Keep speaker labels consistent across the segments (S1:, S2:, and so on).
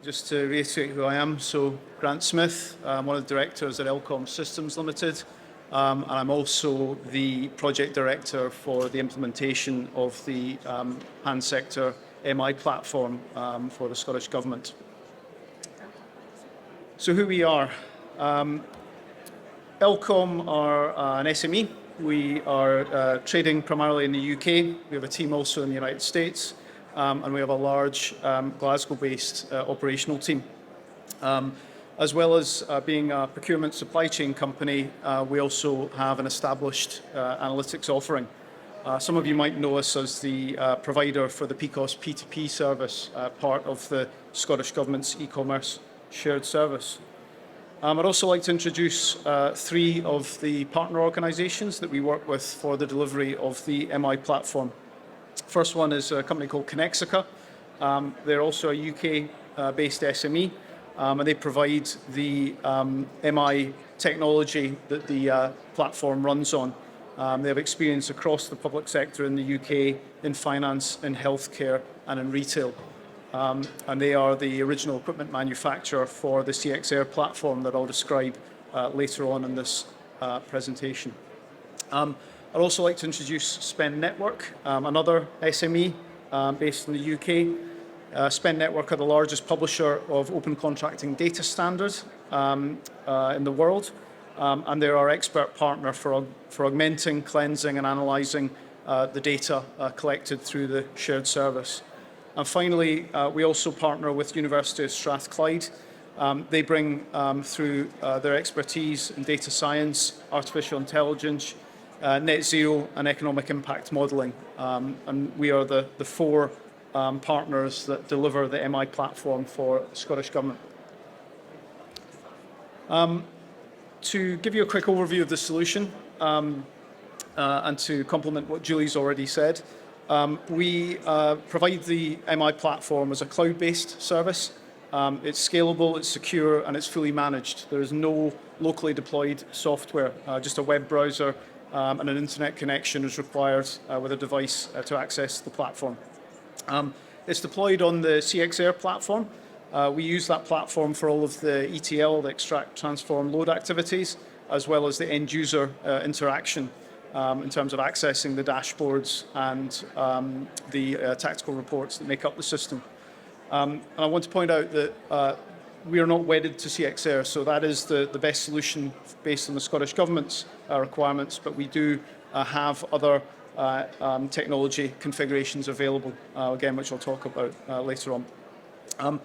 S1: Just to reiterate who I am, so Grant Smith, I'm one of the directors at Elcom Systems Limited, and I'm also the project director for the implementation of the pan-sector MI platform for the Scottish Government. So who we are. Elcom are an SME. We are trading primarily in the UK. We have a team also in the United States. And we have a large Glasgow-based operational team. As well as being a procurement supply chain company, we also have an established analytics offering. Some of you might know us as the provider for the PCOS P2P service, part of the Scottish Government's e-commerce shared service. I'd also like to introduce three of the partner organisations that we work with for the delivery of the MI platform. First one is a company called Connexica. They're also a UK-based SME, and they provide the MI technology that the platform runs on. They have experience across the public sector in the UK, in finance, in healthcare, and in retail. And they are the original equipment manufacturer for the CXAir platform that I'll describe later on in this presentation. I'd also like to introduce Spend Network, another SME based in the UK. Spend Network are the largest publisher of open contracting data standards in the world, and they're our expert partner for augmenting, cleansing and analysing the data collected through the shared service. And finally, we also partner with University of Strathclyde. They bring through their expertise in data science, artificial intelligence, net zero and economic impact modelling. And we are the four partners that deliver the MI platform for the Scottish Government. To give you a quick overview of the solution and to complement what Julie's already said, we provide the MI platform as a cloud-based service. It's scalable, it's secure, and it's fully managed. There is no locally deployed software, just a web browser and an internet connection is required with a device to access the platform. It's deployed on the CXAir platform. We use that platform for all of the ETL, the extract, transform, load activities, as well as the end user interaction in terms of accessing the dashboards and the tactical reports that make up the system. And I want to point out that we are not wedded to CXAir, so that is the best solution based on the Scottish Government's requirements, but we do have other technology configurations available, again, which I'll talk about later on.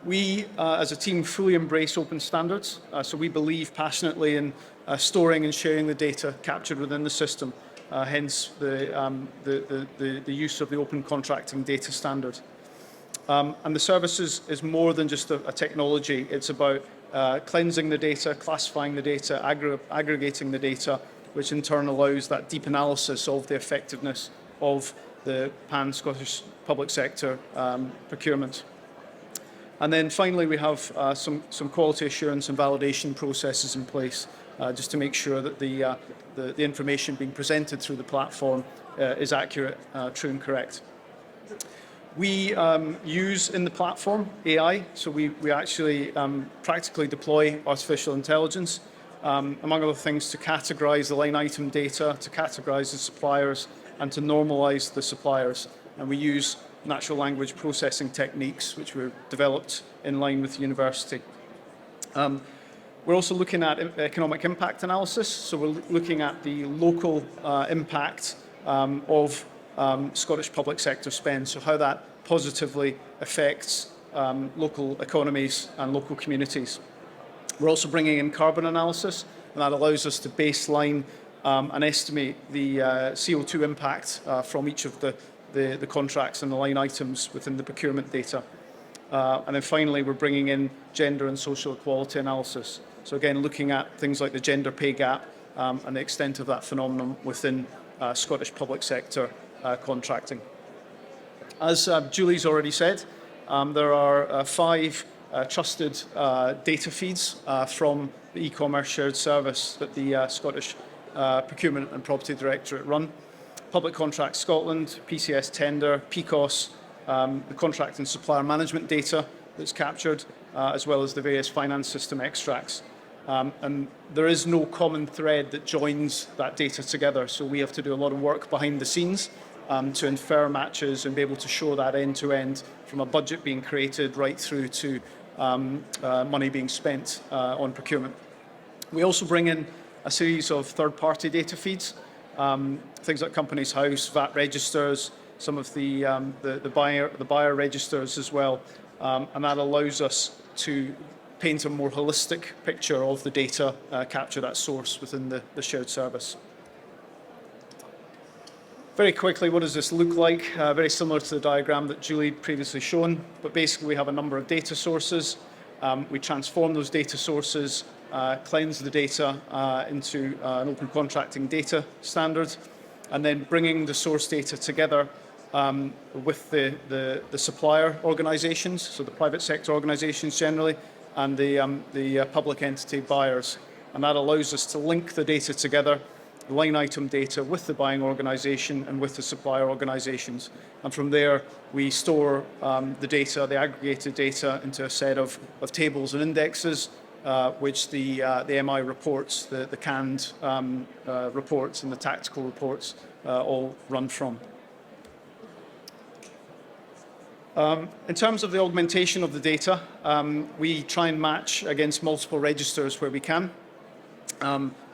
S1: We, as a team, fully embrace open standards, so we believe passionately in storing and sharing the data captured within the system, hence the use of the open contracting data standard. And the service is more than just a technology. It's about cleansing the data, classifying the data, aggregating the data, which in turn allows that deep analysis of the effectiveness of the pan-Scottish public sector procurement. And then finally, we have some quality assurance and validation processes in place just to make sure that the information being presented through the platform is accurate, true and correct. We use in the platform AI, so we actually practically deploy artificial intelligence, among other things, to categorise the line item data, to categorise the suppliers, and to normalise the suppliers. And we use natural language processing techniques, which were developed in line with the university. We're also looking at economic impact analysis, so we're looking at the local impact of Scottish public sector spend, so how that positively affects local economies and local communities. We're also bringing in carbon analysis, and that allows us to baseline and estimate the CO2 impact from each of the contracts and the line items within the procurement data. And then finally, we're bringing in gender and social equality analysis. So again, looking at things like the gender pay gap and the extent of that phenomenon within Scottish public sector contracting. As Julie's already said, there are 5 trusted data feeds from the e-commerce shared service that the Scottish Procurement and Property Directorate run. Public Contract Scotland, PCS Tender, PCOS, the contract and supplier management data, that's captured, as well as the various finance system extracts. And there is no common thread that joins that data together, so we have to do a lot of work behind the scenes to infer matches and be able to show that end-to-end from a budget being created right through to money being spent on procurement. We also bring in a series of third-party data feeds, things like Companies House, VAT registers, some of the buyer registers as well, and that allows us to paint a more holistic picture of the data captured at source within the shared service. Very quickly, what does this look like? Very similar to the diagram that Julie previously shown, but basically we have a number of data sources. We transform those data sources, cleanse the data into an open contracting data standard, and then bringing the source data together with the supplier organisations, so the private sector organisations generally, and the public entity buyers. And that allows us to link the data together, line item data with the buying organisation and with the supplier organisations. And from there, we store the data, the aggregated data, into a set of tables and indexes, which the MI reports, the canned reports and the tactical reports all run from. In terms of the augmentation of the data, we try and match against multiple registers where we can.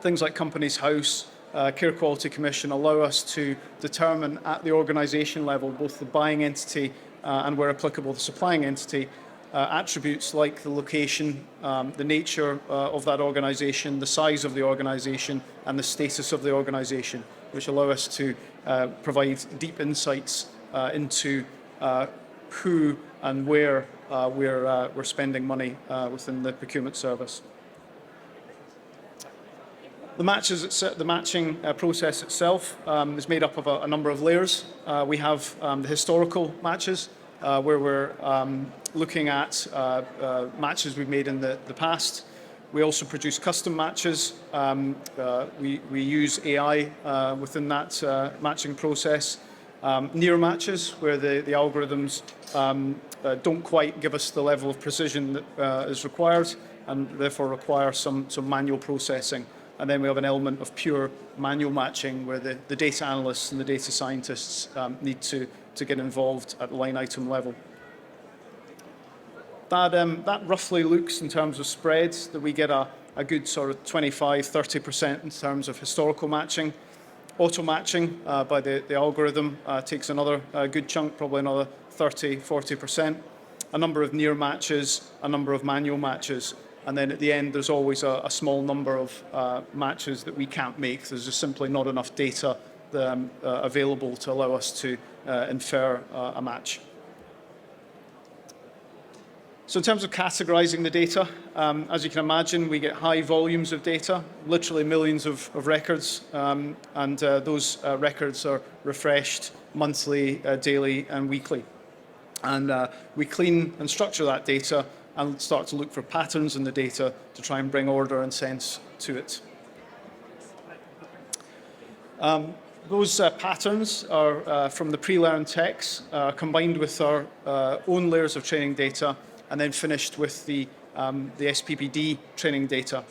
S1: Things like Companies House, Care Quality Commission allow us to determine at the organisation level, both the buying entity and, where applicable, the supplying entity, attributes like the location, the nature of that organisation, the size of the organisation, and the status of the organisation, which allow us to provide deep insights into who and where we're spending money within the procurement service. The matching process itself is made up of a number of layers. We have the historical matches, where we're looking at matches we've made in the past. We also produce custom matches. We use AI within that matching process. Near matches, where the algorithms don't quite give us the level of precision that is required, and therefore require some manual processing. And then we have an element of pure manual matching, where the data analysts and the data scientists need to get involved at the line item level. That roughly looks, in terms of spreads, that we get a good sort of 25–30% in terms of historical matching. Auto matching by the algorithm takes another good chunk, probably another 30–40%. A number of near matches, a number of manual matches. And then at the end, there's always a small number of matches that we can't make. There's just simply not enough data available to allow us to infer a match. So in terms of categorizing the data, as you can imagine, we get high volumes of data, literally millions of records, and those records are refreshed monthly, daily, and weekly. And we clean and structure that data and start to look for patterns in the data to try and bring order and sense to it. Those patterns are from the pre-learned techs, combined with our own layers of training data, and then finished with the SPPD training data.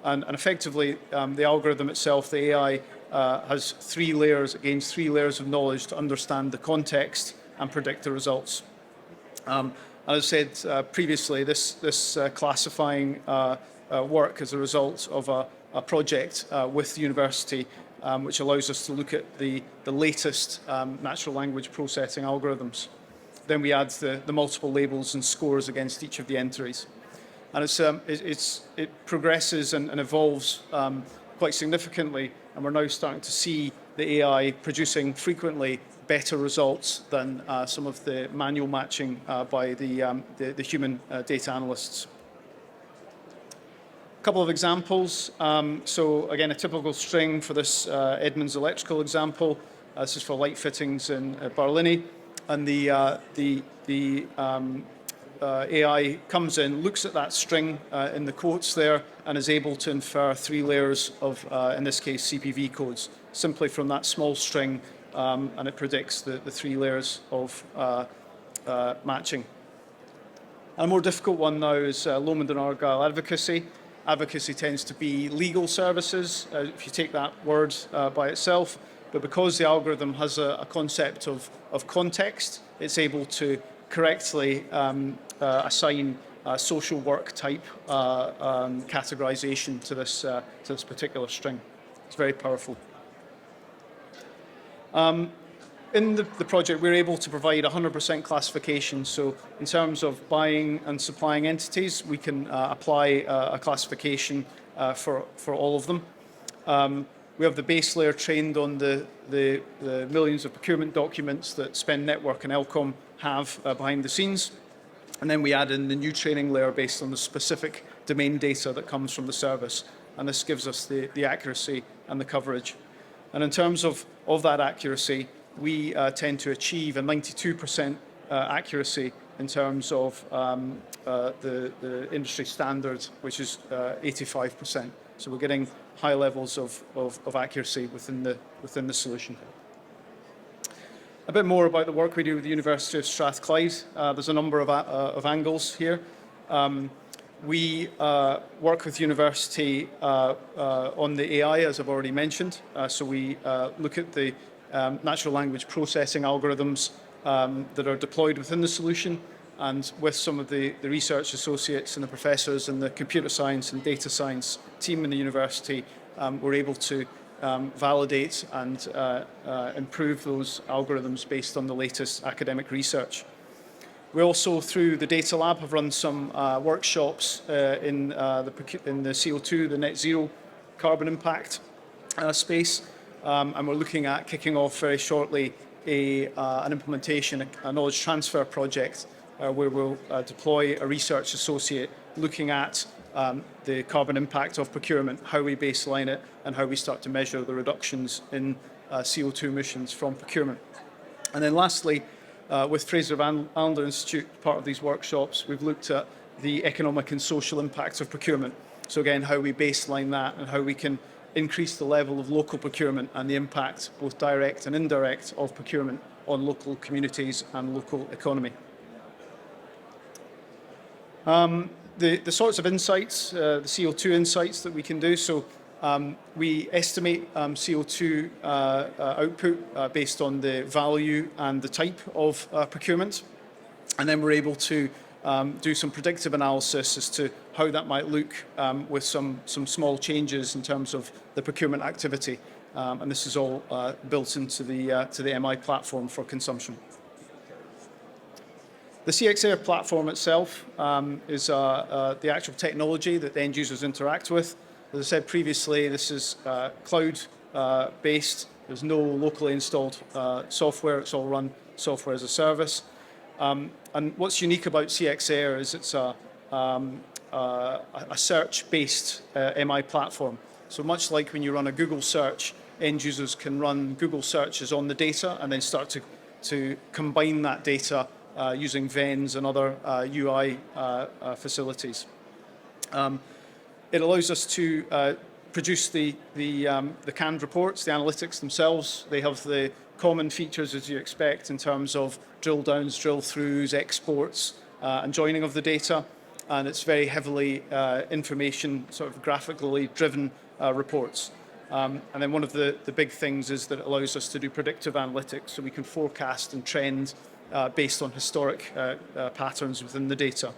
S1: And effectively, the algorithm itself, the AI, has 3 layers, it gains 3 layers of knowledge to understand the context and predict the results. As I said previously, this classifying work is a result of a project with the university, which allows us to look at the latest natural language processing algorithms. Then we add the multiple labels and scores against each of the entries. And it progresses and evolves quite significantly, and we're now starting to see the AI producing frequently better results than some of the manual matching by the human data analysts. A couple of examples. So again, a typical string for this Edmunds Electrical example. This is for light fittings in Barlinnie. And the AI comes in, looks at that string in the quotes there, and is able to infer 3 layers of, in this case, CPV codes, simply from that small string, and it predicts the 3 layers of matching. And a more difficult one now is Lomond and Argyll advocacy. Advocacy tends to be legal services, if you take that word by itself, but because the algorithm has a concept of context, it's able to correctly assign social work type categorization to this particular string. It's very powerful. In the project, we're able to provide 100% classification. So in terms of buying and supplying entities, we can apply a classification for all of them. We have the base layer trained on the millions of procurement documents that Spend Network and Elcom have behind the scenes. And then we add in the new training layer based on the specific domain data that comes from the service. And this gives us the accuracy and the coverage. And in terms of that accuracy, we tend to achieve a 92% accuracy in terms of the industry standard, which is 85%. So we're getting high levels of accuracy within the solution. A bit more about the work we do with the University of Strathclyde. There's a number of angles here. We work with university on the AI, as I've already mentioned. So we look at the natural language processing algorithms that are deployed within the solution, and with some of the research associates and the professors and the computer science and data science team in the university, we're able to validate and improve those algorithms based on the latest academic research. We also, through the Data Lab, have run some workshops in the CO2, the net zero carbon impact space, and we're looking at kicking off very shortly an implementation, a knowledge transfer project where we'll deploy a research associate looking at the carbon impact of procurement, how we baseline it, and how we start to measure the reductions in CO2 emissions from procurement. And then lastly, with Fraser Van Allender Institute, part of these workshops, we've looked at the economic and social impacts of procurement. So again, how we baseline that and how we can increase the level of local procurement and the impact, both direct and indirect, of procurement on local communities and local economy. The sorts of insights, the CO2 insights that we can do. So we estimate CO2 output based on the value and the type of procurement. And then we're able to do some predictive analysis as to how that might look with some small changes in terms of the procurement activity. And this is all built into the MI platform for consumption. The CXAir platform itself is the actual technology that the end users interact with. As I said previously, this is cloud-based. There's no locally installed software. It's all run software as a service. And what's unique about CXAir is it's a search-based MI platform. So much like when you run a Google search, end users can run Google searches on the data and then start to combine that data using Venns and other UI facilities. It allows us to produce the canned reports, the analytics themselves. They have the common features as you expect in terms of drill downs, drill throughs, exports, and joining of the data. And it's very heavily information, sort of graphically driven reports. And then one of the big things is that it allows us to do predictive analytics, so we can forecast and trend based on historic patterns within the data.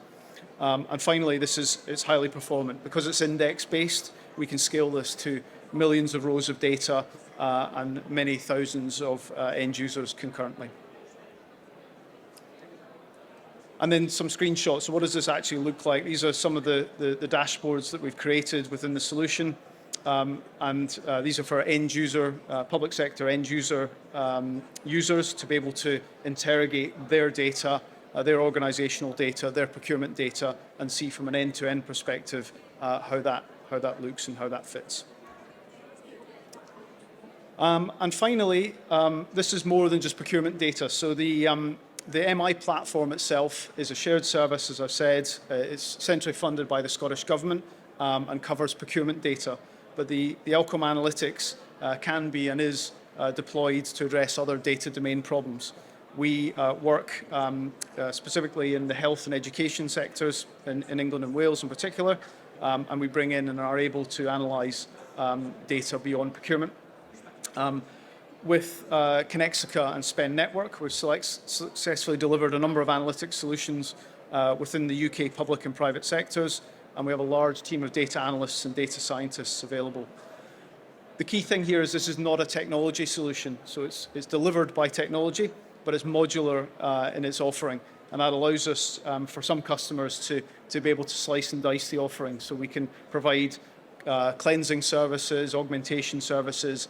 S1: And finally, it's highly performant. Because it's index-based, we can scale this to millions of rows of data and many thousands of end users concurrently. And then some screenshots. So what does this actually look like? These are some of the dashboards that we've created within the solution. And these are for end user, public sector end user users to be able to interrogate their data, their organizational data, their procurement data, and see from an end-to-end perspective how that looks and how that fits. And finally, this is more than just procurement data. So the MI platform itself is a shared service, as I've said. It's centrally funded by the Scottish Government and covers procurement data. But the Elcom analytics can be and is deployed to address other data domain problems. We work specifically in the health and education sectors in England and Wales in particular, and we bring in and are able to analyse data beyond procurement. With Connexica and Spend Network, we've successfully delivered a number of analytics solutions within the UK public and private sectors, and we have a large team of data analysts and data scientists available. The key thing here is this is not a technology solution, so it's delivered by technology, but it's modular in its offering, and that allows us, for some customers, to be able to slice and dice the offering, so we can provide cleansing services, augmentation services,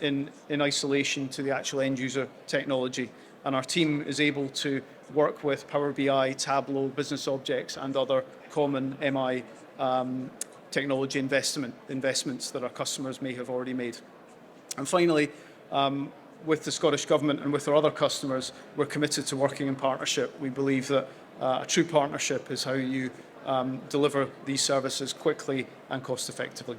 S1: in isolation to the actual end user technology. And our team is able to work with Power BI, Tableau, Business Objects, and other common MI technology investments that our customers may have already made. And finally, with the Scottish Government and with our other customers, we're committed to working in partnership. We believe that a true partnership is how you deliver these services quickly and cost effectively.